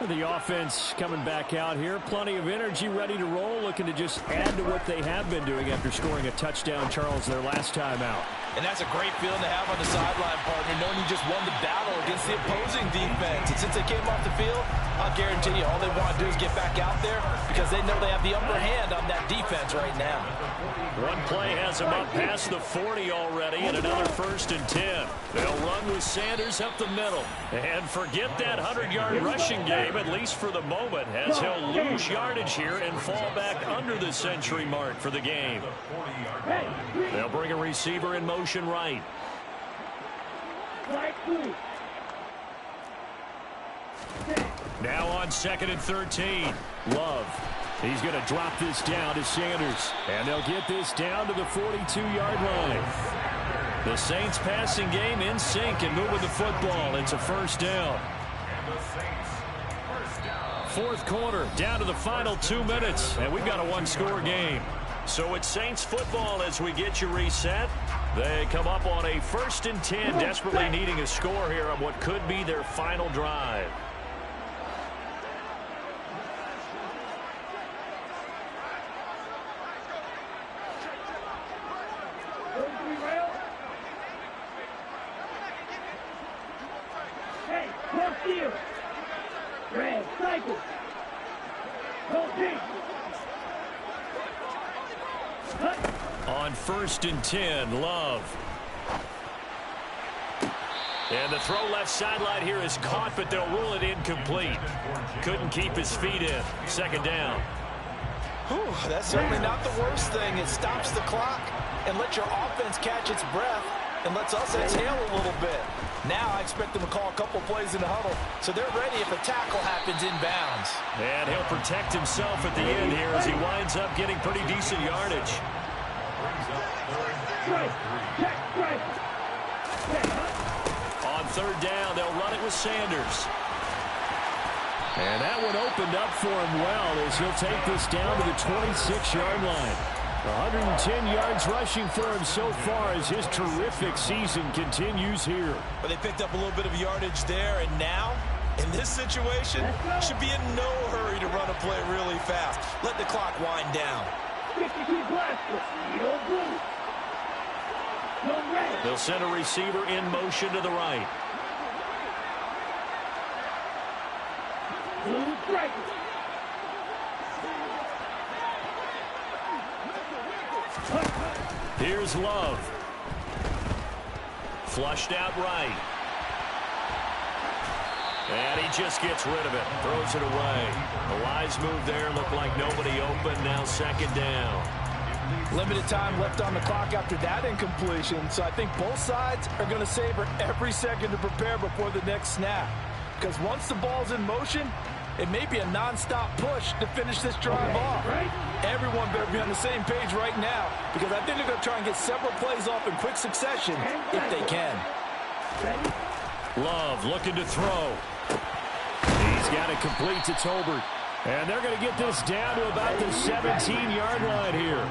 The offense coming back out here. Plenty of energy, ready to roll, looking to just add to what they have been doing after scoring a touchdown, Charles, their last time out. And that's a great feeling to have on the sideline, partner, knowing you just won the battle against the opposing defense. And since they came off the field, I'll guarantee you all they want to do is get back out there because they know they have the upper hand on that defense right now. One play has them up past the 40 already, and another first and 10. They'll run with Sanders up the middle. And forget that 100-yard rushing game, at least for the moment, as he'll lose yardage here and fall back under the century mark for the game. They'll bring a receiver in motion right. Now on 2nd and 13. Love. He's going to drop this down to Sanders. And they'll get this down to the 42-yard line. The Saints passing game in sync and moving the football. It's a first down. Fourth quarter, down to the final 2 minutes. And we've got a one-score game. So it's Saints football as we get you reset. They come up on a 1st and 10, desperately needing a score here on what could be their final drive. Hey, left field. Red, cycle. On 1st and 10, Love. And the throw left sideline here is caught, but they'll rule it incomplete. Couldn't keep his feet in. Second down. Whew, that's certainly not the worst thing. It stops the clock and lets your offense catch its breath and lets us exhale a little bit. Now I expect them to call a couple plays in the huddle, so they're ready if a tackle happens inbounds. And he'll protect himself at the end here as he winds up getting pretty decent yardage. On 3rd down, they'll run it with Sanders. And that one opened up for him well as he'll take this down to the 26-yard line. 110 yards rushing for him so far as his terrific season continues here. But they picked up a little bit of yardage there, and now, in this situation, should be in no hurry to run a play really fast. Let the clock wind down. They'll send a receiver in motion to the right. Here's Love. Flushed out right. And he just gets rid of it. Throws it away. A wise move there. Looked like nobody open. Now 2nd down. Limited time left on the clock after that incompletion, so I think both sides are going to savor every second to prepare before the next snap. Because once the ball's in motion, it may be a non-stop push to finish this drive off. Everyone better be on the same page right now, because I think they're going to try and get several plays off in quick succession if they can. Love looking to throw. He's got it complete to Tolbert. And they're going to get this down to about the 17-yard line here.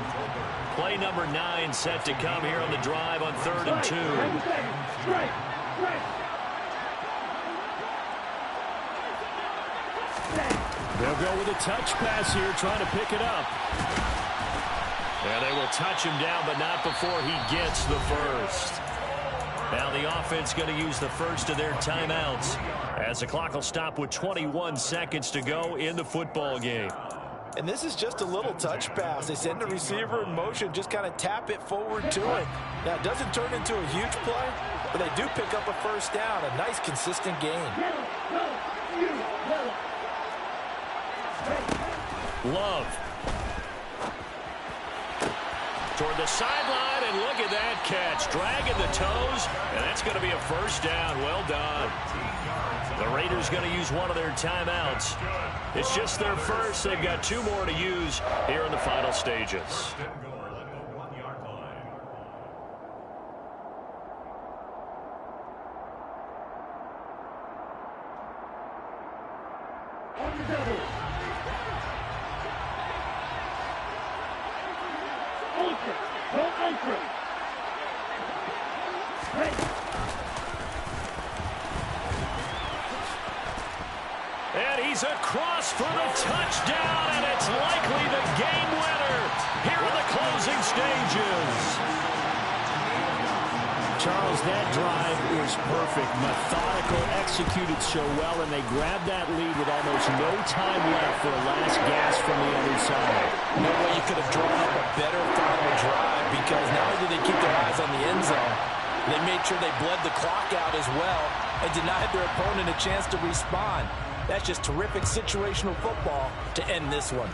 Play number 9 set to come here on the drive on 3rd and 2. They'll go with a touch pass here, trying to pick it up. And they will touch him down, but not before he gets the first. Now the offense going to use the first of their timeouts as the clock will stop with 21 seconds to go in the football game. And this is just a little touch pass. They send the receiver in motion, just kind of tap it forward to it. Now, it doesn't turn into a huge play, but they do pick up a first down. A nice, consistent game. Love. Toward the sideline, and look at that catch. Dragging the toes, and that's going to be a first down. Well done. The Raiders going to use one of their timeouts. It's just their first. They've got 2 more to use here in the final stages. And he's across for the touchdown, and it's likely the game winner here in the closing stages. Charles, that drive was perfect. Methodical, executed so well, and they grabbed that lead with almost no time left for a last gasp from the other side. No way you could have drawn up a better final drive, because not only did they keep their eyes on the end zone, they made sure they bled the clock out as well and denied their opponent a chance to respond. That's just terrific situational football to end this one.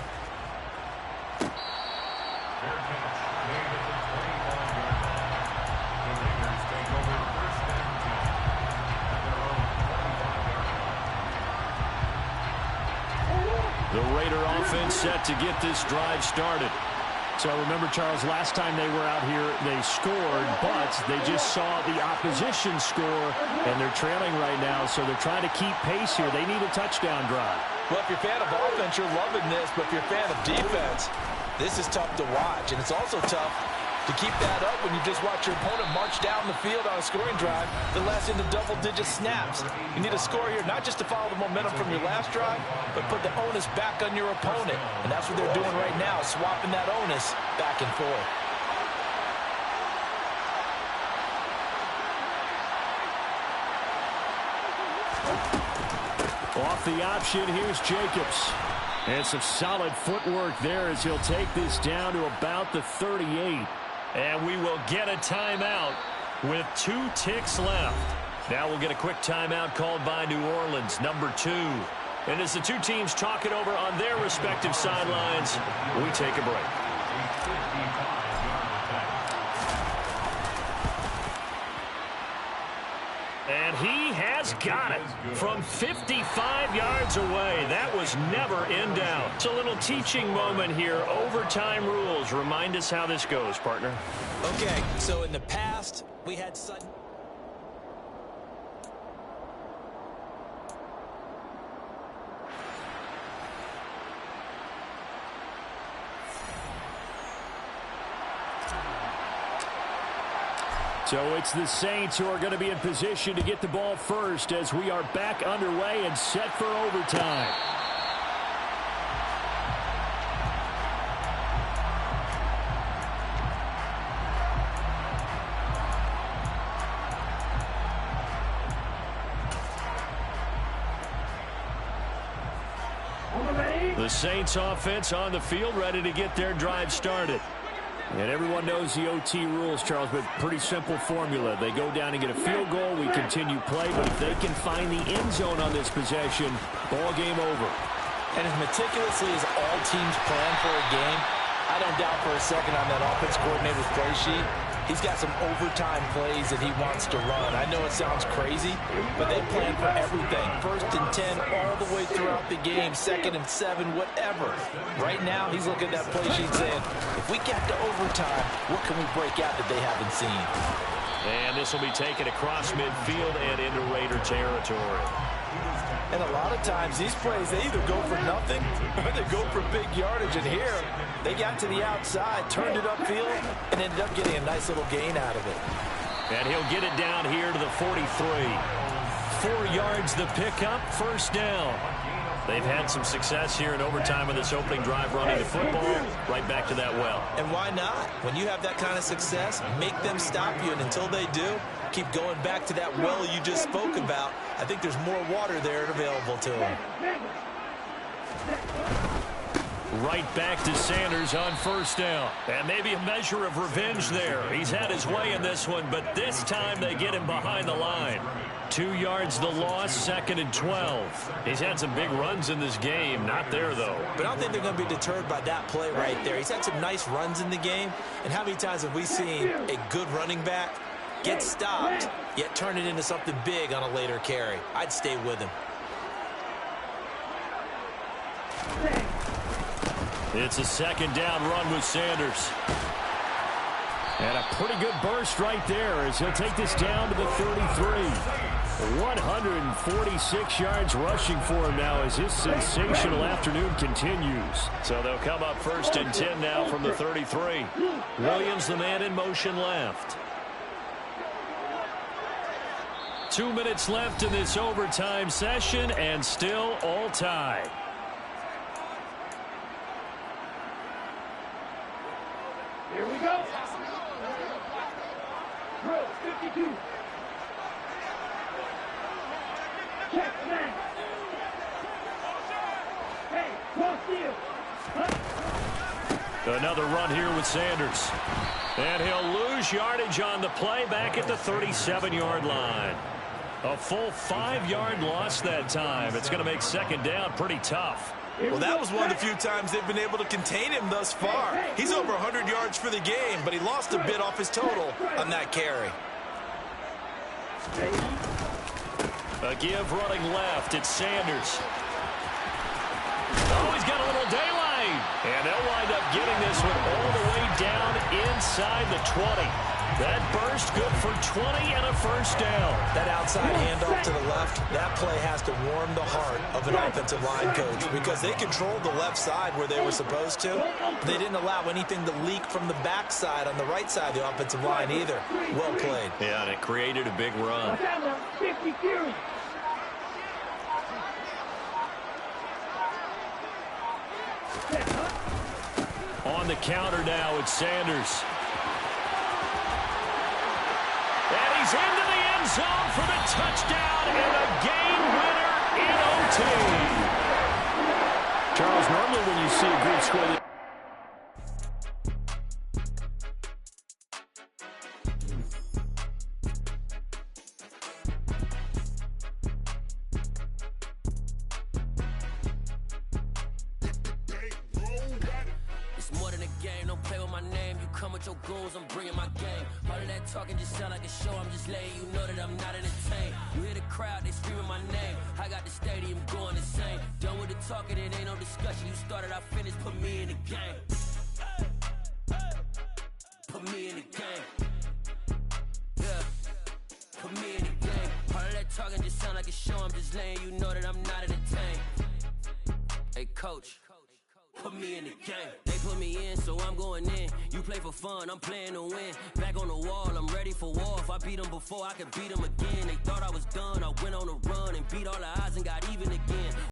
The Raider offense set to get this drive started. So remember, Charles, last time they were out here, they scored, but they just saw the opposition score, and they're trailing right now, so they're trying to keep pace here. They need a touchdown drive. Well, if you're a fan of offense, you're loving this, but if you're a fan of defense, this is tough to watch, and it's also tough to keep that up when you just watch your opponent march down the field on a scoring drive that lasts into double-digit snaps. You need a score here, not just to follow the momentum from your last drive, but put the onus back on your opponent. And that's what they're doing right now, swapping that onus back and forth. Off the option, here's Jacobs. And some solid footwork there as he'll take this down to about the 38. And we will get a timeout with 2 ticks left. Now we'll get a quick timeout called by New Orleans, number 2. And as the 2 teams talk it over on their respective sidelines, we take a break. And he has got it from 55 yards away. That was never in doubt. It's a little teaching moment here. Overtime rules. Remind us how this goes, partner. Okay, so in the past, we had sudden... So it's the Saints who are going to be in position to get the ball first as we are back underway and set for overtime. The Saints offense on the field, ready to get their drive started. And everyone knows the OT rules, Charles, but pretty simple formula. They go down and get a field goal, we continue play, but if they can find the end zone on this possession, ball game over. And as meticulously as all teams plan for a game, I don't doubt for a second on that offense coordinator's play sheet, he's got some overtime plays that he wants to run. I know it sounds crazy, but they plan for everything. 1st and 10 all the way throughout the game, 2nd and 7, whatever. Right now, he's looking at that play sheet saying, if we get to overtime, what can we break out that they haven't seen? And this will be taken across midfield and into Raider territory. And a lot of times, these plays, they either go for nothing or they go for big yardage. And here, they got to the outside, turned it upfield, and ended up getting a nice little gain out of it. And he'll get it down here to the 43. 4 yards the pickup, first down. They've had some success here in overtime of this opening drive running the football right back to that well. And why not? When you have that kind of success, make them stop you, and until they do, keep going back to that well you just spoke about. I think there's more water there available to them. Right back to Sanders on first down. And maybe a measure of revenge there. He's had his way in this one, but this time they get him behind the line. 2 yards the loss, 2nd and 12. He's had some big runs in this game. Not there, though. But I don't think they're going to be deterred by that play right there. He's had some nice runs in the game. And how many times have we seen a good running back get stopped, yet turn it into something big on a later carry? I'd stay with him. It's a 2nd down run with Sanders. And a pretty good burst right there as he'll take this down to the 33. 146 yards rushing for him now as his sensational afternoon continues. So they'll come up 1st and 10 now from the 33. Williams, the man in motion left. 2 minutes left in this overtime session and still all tied. Here we go. Drill 52. Check man. Hey, cross field. Another run here with Sanders. And he'll lose yardage on the play back at the 37-yard line. A full 5-yard loss that time. It's going to make 2nd down pretty tough. Well, that was one of the few times they've been able to contain him thus far. He's over 100 yards for the game, but he lost a bit off his total on that carry. A give running left. It's Sanders. Oh, he's got a little daylight. And they'll wind up getting this one all the way down inside the 20. That burst good for 20 and a 1st down. That outside handoff to the left, that play has to warm the heart of an offensive line coach because they controlled the left side where they were supposed to. They didn't allow anything to leak from the backside on the right side of the offensive line either. Well played. Yeah, and it created a big run. 50 series. On the counter now, it's Sanders. And he's into the end zone for the touchdown and a game winner in OT. Charles, normally when you see a good score... Talking just sound like a show. I'm just letting you know that I'm not entertained. You hear the crowd, they screaming my name. I got the stadium going insane. Done with the talking, it ain't no discussion. You started, I finished, put me in the game. Put me in the game. Yeah, put me in the game. All of that talking just sound like a show. I'm just letting you know that I'm not entertained. Hey, coach. Put me in the game. They put me in, so I'm going in. You play for fun, I'm playing to win. Back on the wall, I'm ready for war. If I beat them before, I can beat them again. They thought I was done, I went on a run and beat all the odds and got even again.